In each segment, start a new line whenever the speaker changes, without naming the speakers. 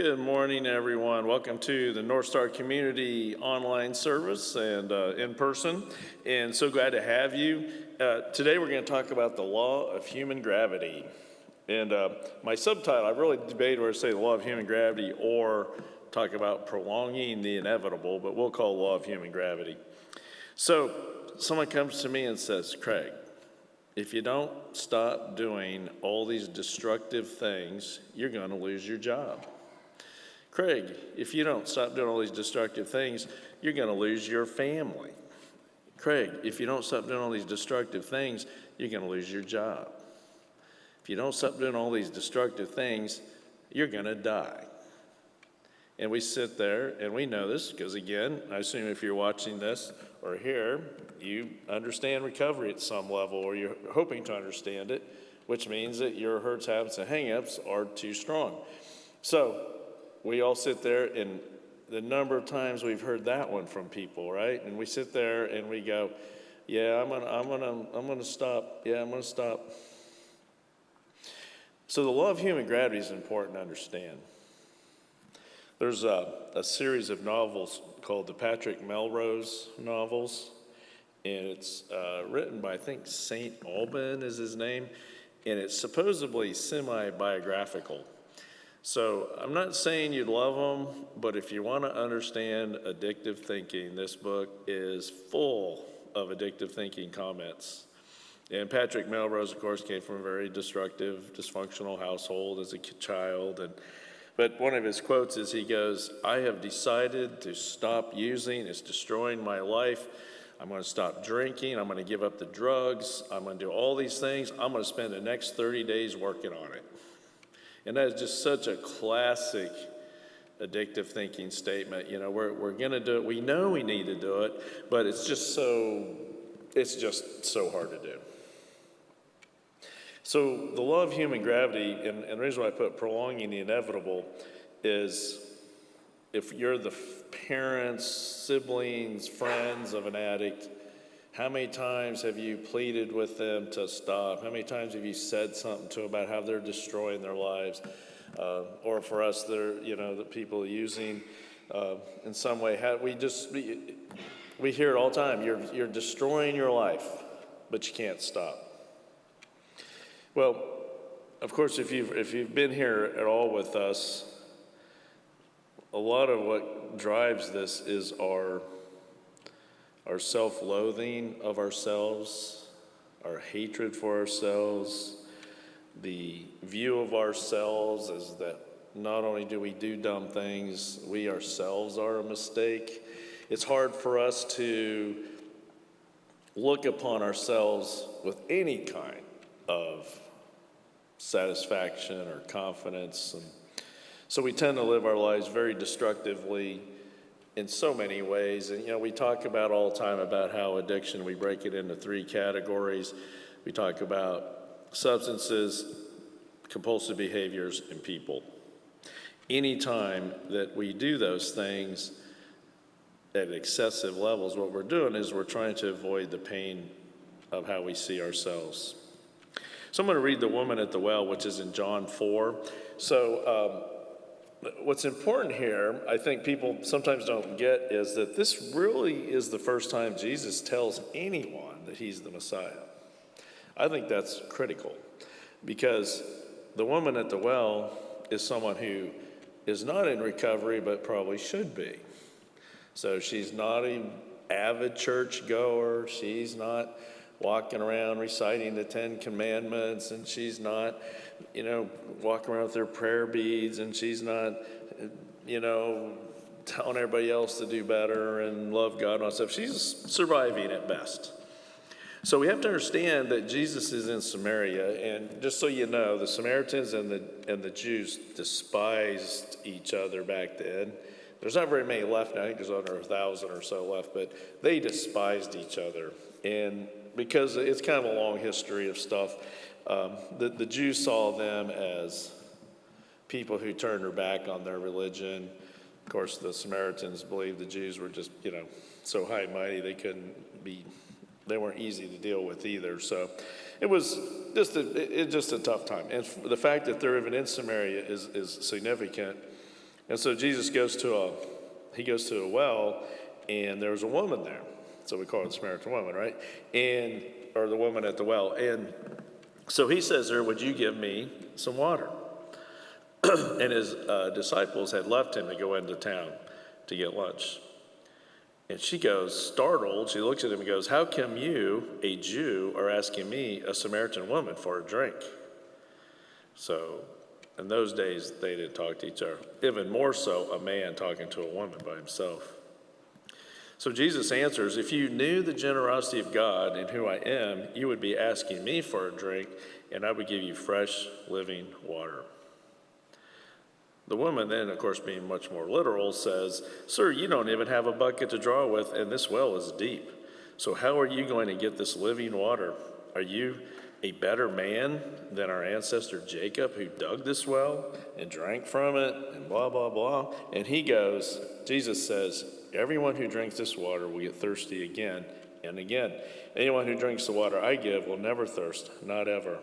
Good morning, everyone. Welcome to the North Star Community online service and in person. And so glad to have you. Today we're going to talk about the law of human gravity. And my subtitle, I really debated whether to say the law of human gravity or talk about prolonging the inevitable, but we'll call it law of human gravity. So someone comes to me and says, Craig, if you don't stop doing all these destructive things, you're going to lose your job. Craig, if you don't stop doing all these destructive things, you're going to lose your family. Craig, if you don't stop doing all these destructive things, you're going to lose your job. If you don't stop doing all these destructive things, you're going to die. And we sit there, and we know this because, again, I assume if you're watching this or here, you understand recovery at some level, or you're hoping to understand it, which means that your hurts, habits, and hang-ups are too strong. So we all sit there, and the number of times we've heard that one from people, right? And we sit there and we go, "Yeah, I'm gonna stop. Yeah, I'm gonna stop." So the law of human gravity is important to understand. There's a series of novels called the Patrick Melrose novels, and it's written by, I think, St. Alban is his name, and it's supposedly semi-biographical. So I'm not saying you'd love them, but if you want to understand addictive thinking, this book is full of addictive thinking comments. And Patrick Melrose, of course, came from a very destructive, dysfunctional household as a child. But one of his quotes is, he goes, "I have decided to stop using. It's destroying my life. I'm going to stop drinking. I'm going to give up the drugs. I'm going to do all these things. I'm going to spend the next 30 days working on it." And that is just such a classic addictive thinking statement. You know, we're going to do it. We know we need to do it, but it's just so hard to do. So the law of human gravity, and the reason why I put prolonging the inevitable is, if you're the parents, siblings, friends of an addict, how many times have you pleaded with them to stop? How many times have you said something to them about how they're destroying their lives? Or for us, the people using in some way, we hear it all the time. You're destroying your life, but you can't stop. Well, of course, if you've been here at all with us, a lot of what drives this is our self-loathing of ourselves, our hatred for ourselves, the view of ourselves as that not only do we do dumb things, we ourselves are a mistake. It's hard for us to look upon ourselves with any kind of satisfaction or confidence. And so we tend to live our lives very destructively in so many ways. And, we talk about all the time about how addiction, we break it into 3 categories. We talk about substances, compulsive behaviors, and people. Anytime that we do those things at excessive levels, what we're doing is we're trying to avoid the pain of how we see ourselves. So I'm going to read the woman at the well, which is in John 4. So what's important here, I think people sometimes don't get, is that this really is the first time Jesus tells anyone that he's the Messiah. I think that's critical, because the woman at the well is someone who is not in recovery but probably should be. So she's not an avid church goer. She's not walking around reciting the 10 Commandments, and she's not, walking around with her prayer beads, and she's not, telling everybody else to do better and love God and all that stuff. She's surviving at best. So we have to understand that Jesus is in Samaria, and just so you know, the Samaritans and the Jews despised each other back then. There's not very many left now. I think there's under 1,000 or so left, but they despised each other. And because it's kind of a long history of stuff, the Jews saw them as people who turned their back on their religion. Of course, the Samaritans believed the Jews were just, so high and mighty they weren't easy to deal with either. So it was just a tough time. And the fact that they're even in Samaria is significant. And so Jesus goes to a well, and there was a woman there. So we call her the Samaritan woman, right? Or the woman at the well. And so he says to her, would you give me some water? And his disciples had left him to go into town to get lunch. And she goes, startled, she looks at him and goes, how come you, a Jew, are asking me, a Samaritan woman, for a drink? So in those days, they didn't talk to each other. Even more so, a man talking to a woman by himself. So Jesus answers, if you knew the generosity of God and who I am, you would be asking me for a drink, and I would give you fresh, living water. The woman then, of course, being much more literal, says, sir, you don't even have a bucket to draw with, and this well is deep. So how are you going to get this living water? Are you a better man than our ancestor Jacob, who dug this well and drank from it, and blah, blah, blah? And Jesus says, everyone who drinks this water will get thirsty again and again. Anyone who drinks the water I give will never thirst, not ever.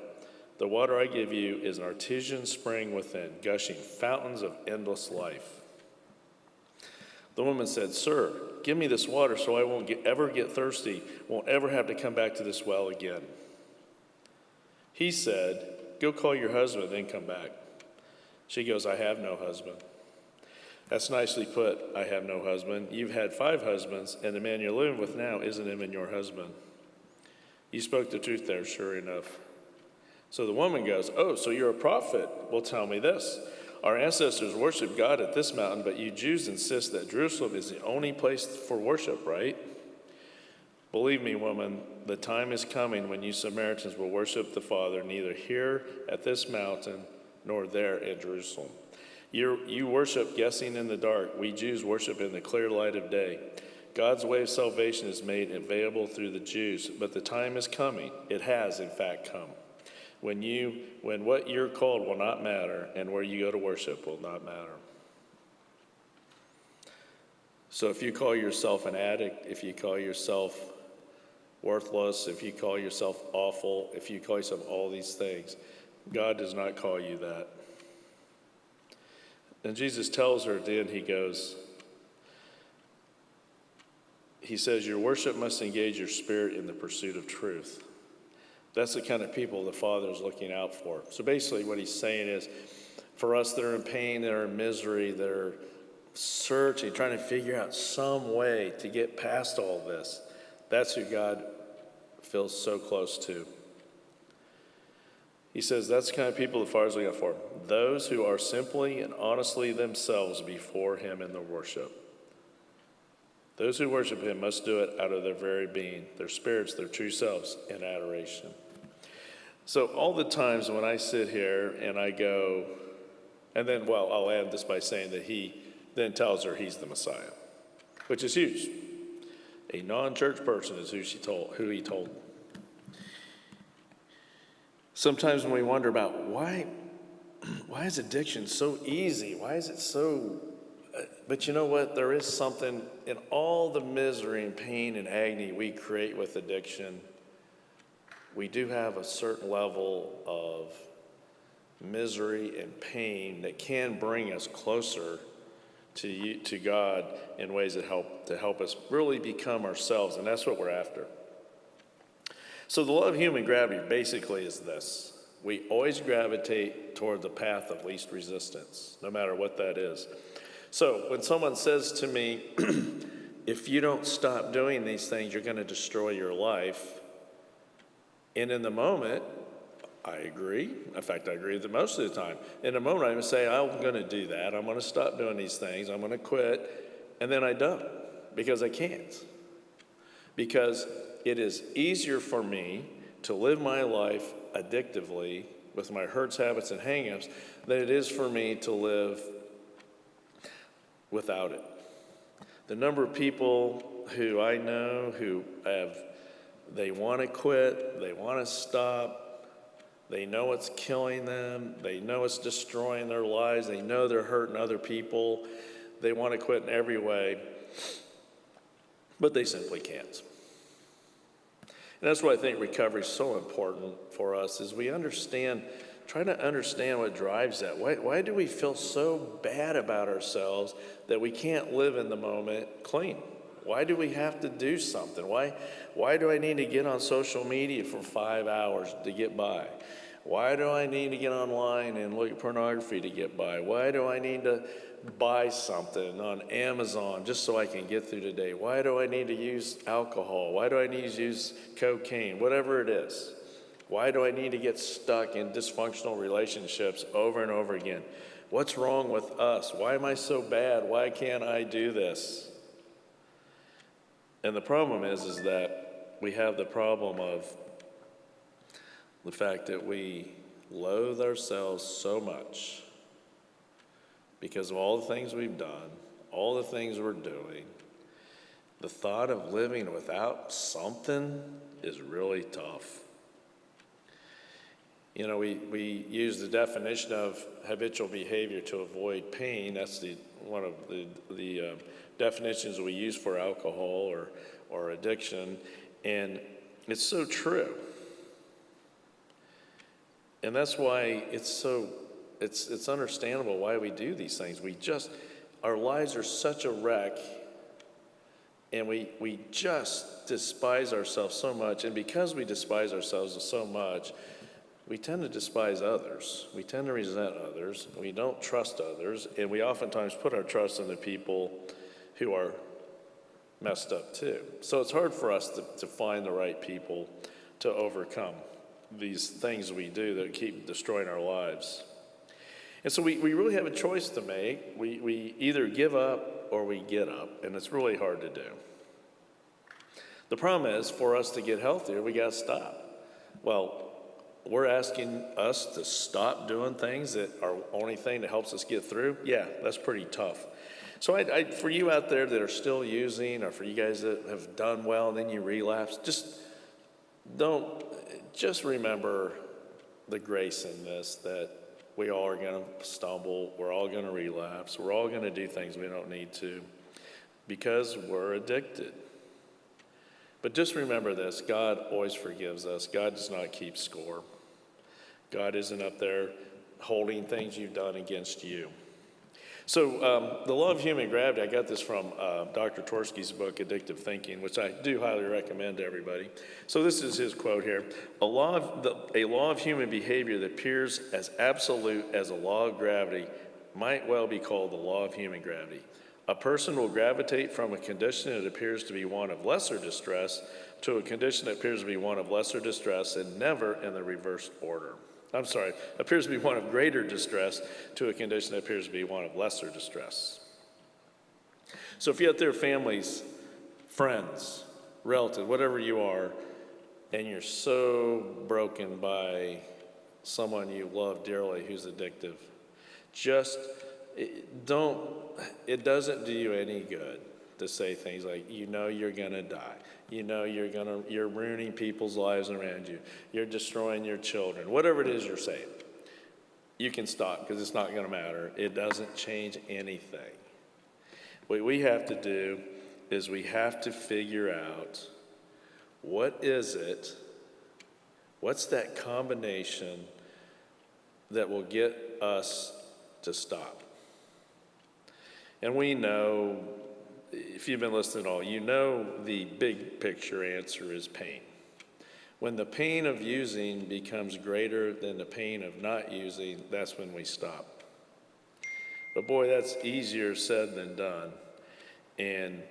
The water I give you is an artesian spring within, gushing fountains of endless life. The woman said, sir, give me this water so I won't ever get thirsty, won't ever have to come back to this well again. He said, go call your husband, then come back. She goes, I have no husband. That's nicely put, I have no husband. You've had 5 husbands, and the man you're living with now isn't even your husband. You spoke the truth there, sure enough. So the woman goes, oh, so you're a prophet? Well, tell me this. Our ancestors worshiped God at this mountain, but you Jews insist that Jerusalem is the only place for worship, right? Believe me, woman, the time is coming when you Samaritans will worship the Father neither here at this mountain nor there in Jerusalem. You worship guessing in the dark. We Jews worship in the clear light of day. God's way of salvation is made available through the Jews, but the time is coming. It has, in fact, come. When what you're called will not matter, and where you go to worship will not matter. So if you call yourself an addict, if you call yourself worthless, if you call yourself awful, if you call yourself all these things, God does not call you that. And Jesus tells her at the end, he says, your worship must engage your spirit in the pursuit of truth. That's the kind of people the Father is looking out for. So basically what he's saying is, for us that are in pain, that are in misery, that are searching, trying to figure out some way to get past all this, that's who God feels so close to. He says that's the kind of people the Father's looking out for. Those who are simply and honestly themselves before him in the worship. Those who worship him must do it out of their very being, their spirits, their true selves, in adoration. So all the times when I sit here and I go, and then, well, I'll add this by saying that he then tells her he's the Messiah, which is huge. A non-church person is who he told. Sometimes when we wonder about why is addiction so easy? Why is it so... But you know what? There is something in all the misery and pain and agony we create with addiction. We do have a certain level of misery and pain that can bring us closer to God in ways that help us really become ourselves, and that's what we're after. So the law of human gravity basically is this. We always gravitate toward the path of least resistance, no matter what that is. So when someone says to me, if you don't stop doing these things, you're going to destroy your life. And in the moment, I agree. In fact, I agree that most of the time. In the moment, I'm going to say, I'm going to do that. I'm going to stop doing these things. I'm going to quit. And then I don't, because I can't. Because it is easier for me to live my life addictively with my hurts, habits, and hang-ups than it is for me to live without it. The number of people who I know they want to quit, they want to stop, they know it's killing them, they know it's destroying their lives, they know they're hurting other people, they want to quit in every way, but they simply can't. And that's why I think recovery is so important for us, is we understand trying to understand what drives that. Why do we feel so bad about ourselves that we can't live in the moment clean? Why do we have to do something? Why do I need to get on social media for 5 hours to get by? Why do I need to get online and look at pornography to get by? Why do I need to buy something on Amazon just so I can get through the day? Why do I need to use alcohol? Why do I need to use cocaine? Whatever it is. Why do I need to get stuck in dysfunctional relationships over and over again? What's wrong with us? Why am I so bad? Why can't I do this? And the problem is that we have the problem of the fact that we loathe ourselves so much because of all the things we've done, all the things we're doing. The thought of living without something is really tough. You know, we use the definition of habitual behavior to avoid pain. That's one of the definitions we use for alcohol or addiction, and it's so true. And that's why it's understandable why we do these things. Our lives are such a wreck, and we just despise ourselves so much. And because we despise ourselves so much, we tend to despise others. We tend to resent others. We don't trust others, and we oftentimes put our trust in the people who are messed up too. So it's hard for us to find the right people to overcome these things we do that keep destroying our lives. And so we really have a choice to make. We either give up or we get up, and it's really hard to do. The problem is, for us to get healthier, we got to stop. Well, we're asking us to stop doing things that are the only thing that helps us get through. Yeah, that's pretty tough. So for you out there that are still using, or for you guys that have done well and then you relapse, just remember the grace in this, that we all are going to stumble, we're all going to relapse, we're all going to do things we don't need to because we're addicted. But just remember this, God always forgives us. God does not keep score. God isn't up there holding things you've done against you. So the law of human gravity, I got this from Dr. Tversky's book, Addictive Thinking, which I do highly recommend to everybody. So this is his quote here. A law of human behavior that appears as absolute as a law of gravity might well be called the law of human gravity. A person will gravitate from a condition that appears to be one of lesser distress to a condition that appears to be one of lesser distress, and never in the reversed order. Appears to be one of greater distress to a condition that appears to be one of lesser distress. So if you have their families, friends, relatives, whatever you are, and you're so broken by someone you love dearly who's addictive, it doesn't do you any good to say things like, you know you're gonna die. You know you're ruining people's lives around you. You're destroying your children. Whatever it is you're saying, you can stop because it's not going to matter. It doesn't change anything. What we have to do is we have to figure out what's that combination that will get us to stop. And we know, if you've been listening at all, you know the big picture answer is pain. When the pain of using becomes greater than the pain of not using, that's when we stop. But boy, that's easier said than done. And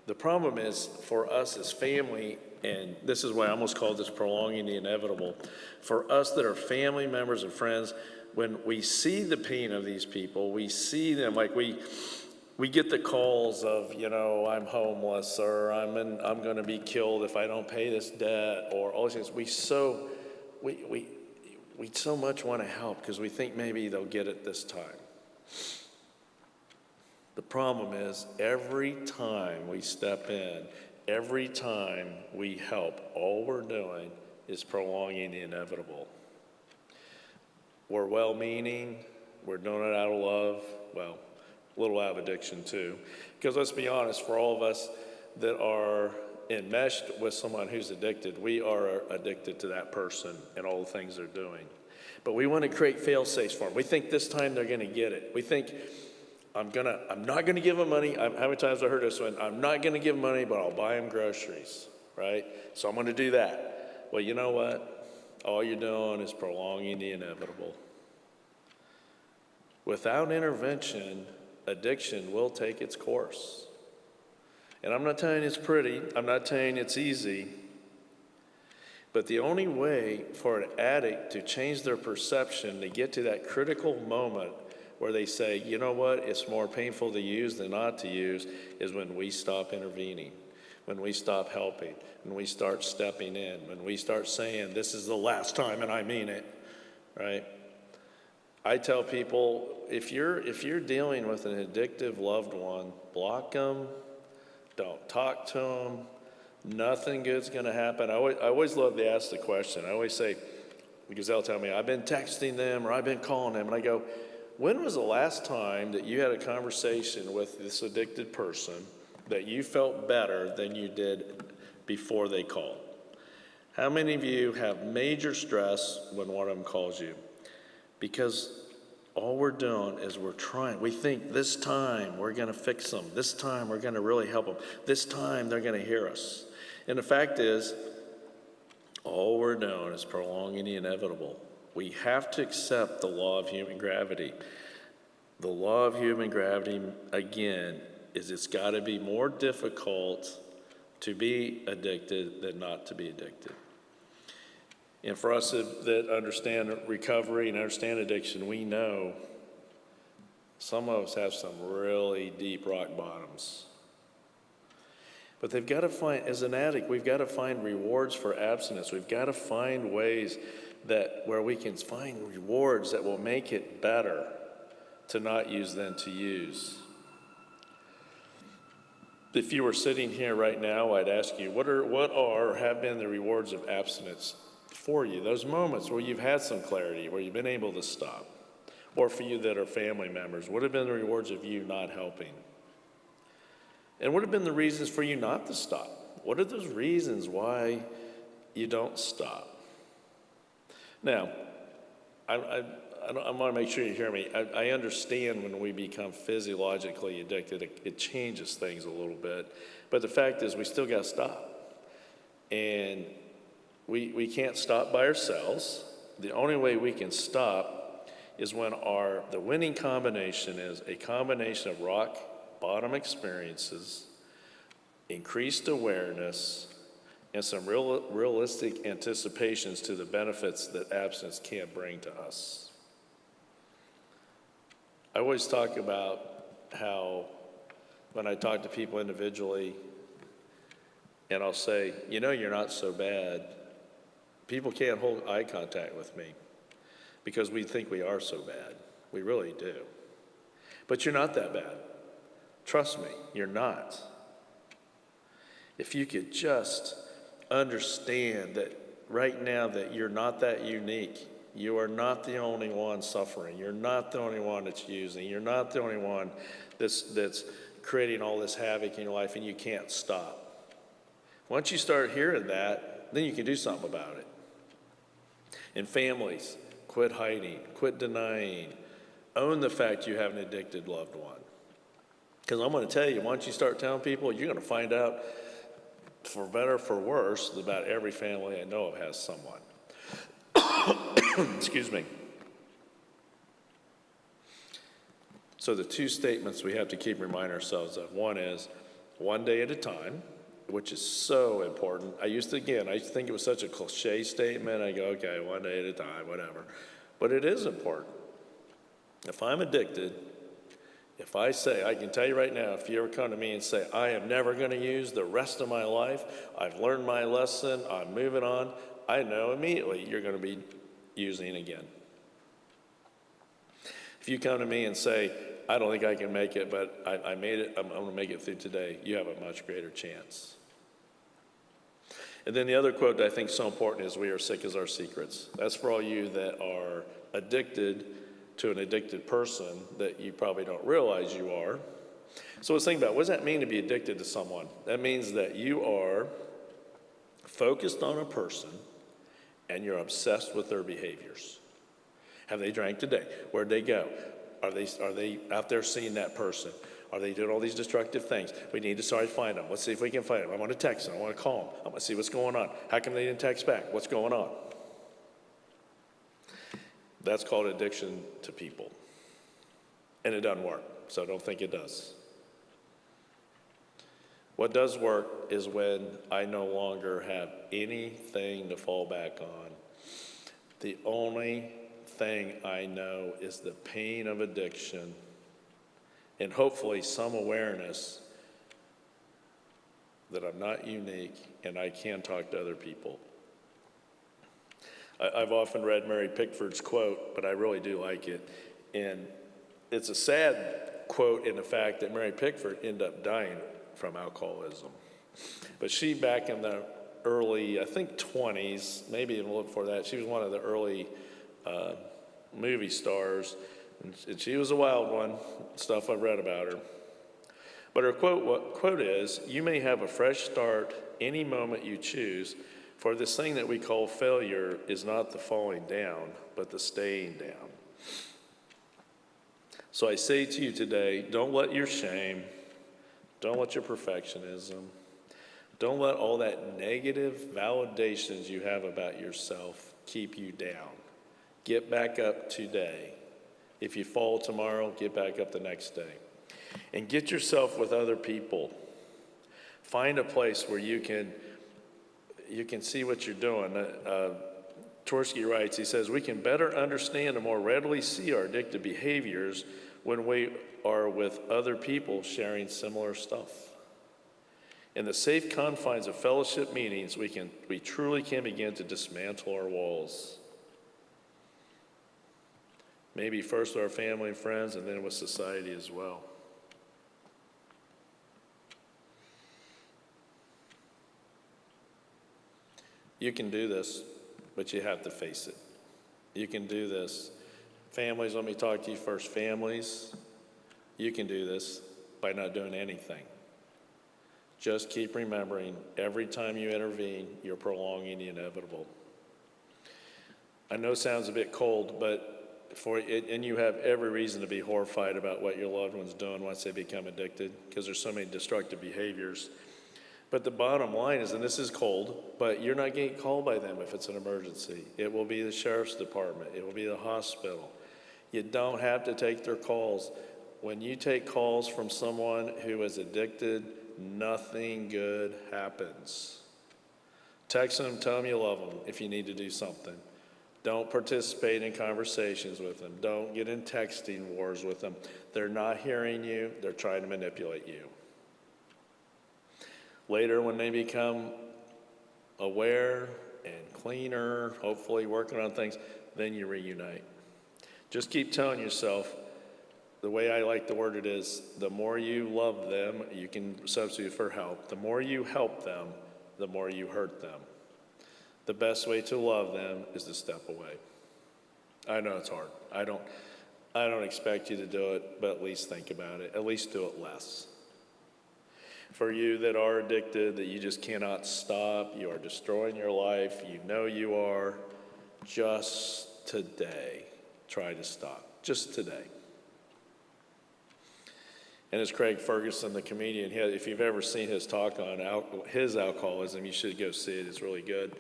the problem is for us as family, and this is why I almost call this prolonging the inevitable, for us that are family members and friends, when we see the pain of these people, we see them like we get the calls of, I'm homeless, or I'm going to be killed if I don't pay this debt, or all these things. We so much want to help because we think maybe they'll get it this time. The problem is every time we step in, every time we help, all we're doing is prolonging the inevitable. We're well-meaning, we're doing it out of love, well, a little out of addiction too. Because let's be honest, for all of us that are enmeshed with someone who's addicted, we are addicted to that person and all the things they're doing. But we want to create fail-safes for them. We think this time they're going to get it. We think, I'm not going to give them money. How many times I heard this one? I'm not going to give them money, but I'll buy them groceries, right? So I'm going to do that. Well, you know what? All you're doing is prolonging the inevitable. Without intervention, addiction will take its course. And I'm not telling you it's pretty. I'm not telling you it's easy. But the only way for an addict to change their perception, to get to that critical moment where they say, you know what, it's more painful to use than not to use, is when we stop intervening, when we stop helping, when we start stepping in, when we start saying, this is the last time and I mean it, right? I tell people, if you're dealing with an addictive loved one, block them, don't talk to them, nothing good's going to happen. I always love to ask the question. I always say, because they'll tell me, I've been texting them or I've been calling them, and I go, when was the last time that you had a conversation with this addicted person that you felt better than you did before they called? How many of you have major stress when one of them calls you? Because all we're doing is we think this time we're going to fix them. This time we're going to really help them. This time they're going to hear us. And the fact is, all we're doing is prolonging the inevitable. We have to accept the law of human gravity. The law of human gravity, again, is it's got to be more difficult to be addicted than not to be addicted. And for us that understand recovery and understand addiction, we know some of us have some really deep rock bottoms. But they've got to find, as an addict, we've got to find rewards for abstinence. We've got to find ways where we can find rewards that will make it better to not use than to use. If you were sitting here right now, I'd ask you, what are or have been the rewards of abstinence for you? Those moments where you've had some clarity, where you've been able to stop. Or for you that are family members, what have been the rewards of you not helping? And what have been the reasons for you not to stop? What are those reasons why you don't stop? Now, I want to make sure you hear me. I understand when we become physiologically addicted, it changes things a little bit. But the fact is, we still got to stop. And we can't stop by ourselves. The only way we can stop is when the winning combination is a combination of rock bottom experiences, increased awareness, and some realistic anticipations to the benefits that abstinence can bring to us. I always talk about how when I talk to people individually, and I'll say, you know, you're not so bad. People can't hold eye contact with me because we think we are so bad. We really do. But you're not that bad. Trust me, you're not. If you could just understand that right now that you're not that unique. You are not the only one suffering. You're not the only one that's using. You're not the only one that's creating all this havoc in your life, and you can't stop. Once you start hearing that, then you can do something about it. And families, quit hiding, quit denying. Own the fact you have an addicted loved one. Because I'm going to tell you, once you start telling people, you're going to find out, for better or for worse, that about every family I know of has someone. Excuse me. So the two statements we have to keep reminding ourselves of. One is, one day at a time, which is so important. I used to think it was such a cliche statement. I go, okay, one day at a time, whatever. But it is important. If I'm addicted, if I say, I can tell you right now, if you ever come to me and say, I am never going to use the rest of my life, I've learned my lesson, I'm moving on, I know immediately you're going to be using again. If you come to me and say, I don't think I can make it, but I made it, I'm going to make it through today, you have a much greater chance. And then the other quote that I think is so important is, we are sick as our secrets. That's for all you that are addicted to an addicted person that you probably don't realize you are. So let's think about, what does that mean to be addicted to someone? That means that you are focused on a person and you're obsessed with their behaviors. Have they drank today? Where'd they go? Are they out there seeing that person? Are they doing all these destructive things? We need to try to find them. Let's see if we can find them. I want to text them. I want to call them. I want to see what's going on. How come they didn't text back? What's going on? That's called addiction to people. And it doesn't work, so don't think it does. What does work is when I no longer have anything to fall back on. The only thing I know is the pain of addiction and hopefully some awareness that I'm not unique and I can talk to other people. I've often read Mary Pickford's quote, but I really do like it. And it's a sad quote in the fact that Mary Pickford ended up dying from alcoholism. But she, back in the early, I think 20s, maybe even a little before that, she was one of the early movie stars. And she was a wild one, stuff I've read about her. But her quote is, "You may have a fresh start any moment you choose, for this thing that we call failure is not the falling down, but the staying down." So I say to you today, don't let your shame, don't let your perfectionism, don't let all that negative validations you have about yourself keep you down. Get back up today. If you fall tomorrow, get back up the next day. And get yourself with other people. Find a place where you can see what you're doing. Tversky writes, he says, "We can better understand and more readily see our addictive behaviors when we are with other people sharing similar stuff. In the safe confines of fellowship meetings, we truly can begin to dismantle our walls. Maybe first with our family and friends, and then with society as well." You can do this, but you have to face it. You can do this. Families, let me talk to you first. Families, you can do this by not doing anything. Just keep remembering, every time you intervene, you're prolonging the inevitable. I know it sounds a bit cold, but and you have every reason to be horrified about what your loved one's doing once they become addicted, because there's so many destructive behaviors. But the bottom line is, and this is cold, but you're not getting called by them if it's an emergency. It will be the sheriff's department. It will be the hospital. You don't have to take their calls. When you take calls from someone who is addicted, nothing good happens. Text them, tell them you love them if you need to do something. Don't participate in conversations with them. Don't get in texting wars with them. They're not hearing you. They're trying to manipulate you. Later, when they become aware and cleaner, hopefully working on things, then you reunite. Just keep telling yourself, the way I like to word it is, the more you love them, you can substitute for help. The more you help them, the more you hurt them. The best way to love them is to step away. I know it's hard. I don't expect you to do it, but at least think about it. At least do it less. For you that are addicted, that you just cannot stop, you are destroying your life, you know you are, just today, try to stop. Just today. And as Craig Ferguson, the comedian, if you've ever seen his talk on his alcoholism, you should go see it. It's really good.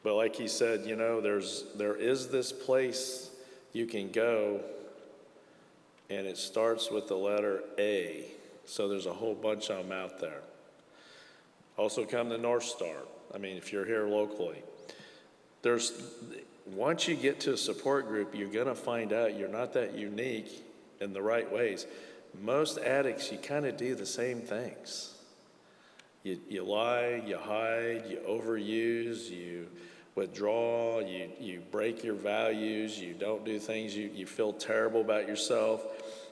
But like he said, you know, there is this place you can go, and it starts with the letter A. So there's a whole bunch of them out there. Also come to North Star. I mean, if you're here locally. Once you get to a support group, you're going to find out you're not that unique in the right ways. Most addicts, you kind of do the same things. You lie, you hide, you overuse, you withdraw, you break your values, you don't do things, you feel terrible about yourself.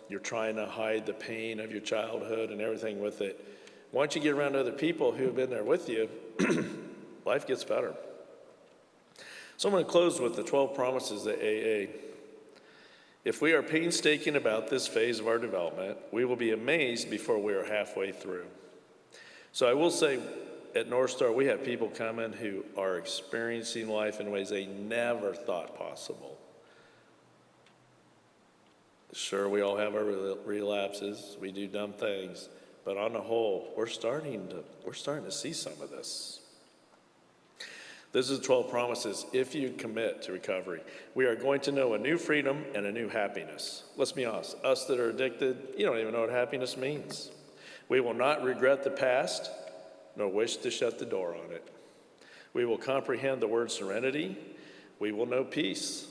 You're trying to hide the pain of your childhood and everything with it. Once you get around other people who have been there with you, life gets better. So I'm going to close with the 12 promises of AA. If we are painstaking about this phase of our development, we will be amazed before we are halfway through. So I will say, at North Star, we have people coming who are experiencing life in ways they never thought possible. Sure, we all have our relapses. We do dumb things. But on the whole, we're starting to see some of this. This is 12 promises if you commit to recovery. We are going to know a new freedom and a new happiness. Let's be honest, us that are addicted, you don't even know what happiness means. We will not regret the past, nor wish to shut the door on it. We will comprehend the word serenity. We will know peace.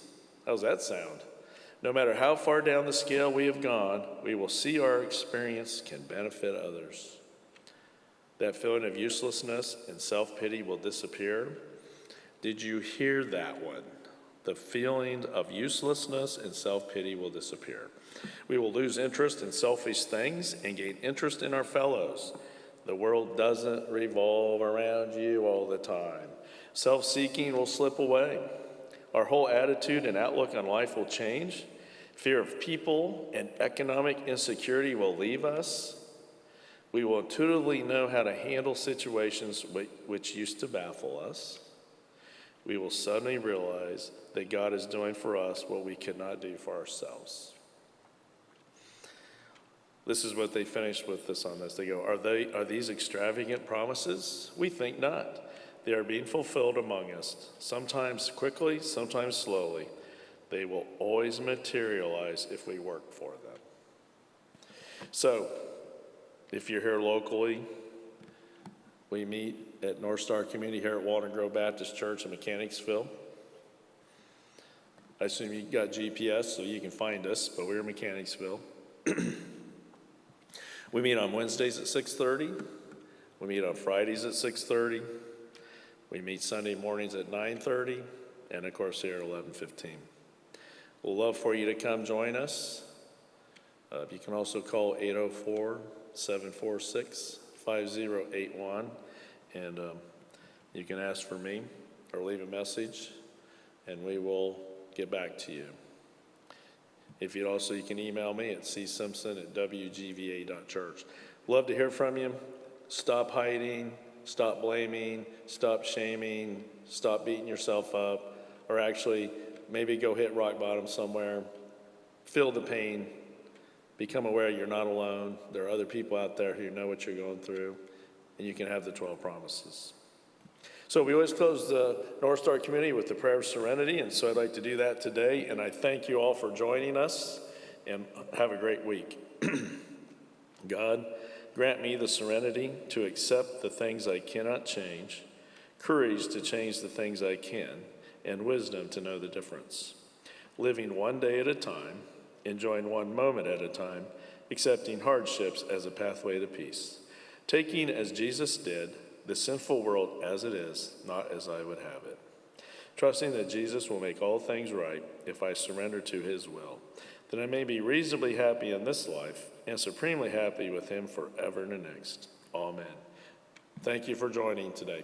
How's that sound? No matter how far down the scale we have gone, we will see our experience can benefit others. That feeling of uselessness and self-pity will disappear. Did you hear that one? The feeling of uselessness and self-pity will disappear. We will lose interest in selfish things and gain interest in our fellows. The world doesn't revolve around you all the time. Self-seeking will slip away. Our whole attitude and outlook on life will change. Fear of people and economic insecurity will leave us. We will intuitively know how to handle situations which used to baffle us. We will suddenly realize that God is doing for us what we could not do for ourselves. This is what they finished with this on this. They go, are these extravagant promises? We think not. They are being fulfilled among us, sometimes quickly, sometimes slowly. They will always materialize if we work for them. So, if you're here locally, we meet at North Star Community here at Walden Grove Baptist Church in Mechanicsville. I assume you got GPS so you can find us, but we're in Mechanicsville. We meet on Wednesdays at 6:30. We meet on Fridays at 6:30. We meet Sunday mornings at 9:30, and of course here at 11:15. We'll love for you to come join us. You can also call 804-746-5081, and you can ask for me or leave a message, and we will get back to you. If you can email me at csimpson@wgva.church. Love to hear from you. Stop hiding, stop blaming, stop shaming, stop beating yourself up, or actually maybe go hit rock bottom somewhere. Feel the pain. Become aware you're not alone. There are other people out there who know what you're going through, and you can have the 12 promises. So we always close the North Star community with the prayer of serenity, and so I'd like to do that today, and I thank you all for joining us, and have a great week. God, grant me the serenity to accept the things I cannot change, courage to change the things I can, and wisdom to know the difference. Living one day at a time, enjoying one moment at a time, accepting hardships as a pathway to peace. Taking, as Jesus did, the sinful world as it is, not as I would have it. Trusting that Jesus will make all things right if I surrender to his will, that I may be reasonably happy in this life and supremely happy with him forever in the next. Amen. Thank you for joining today.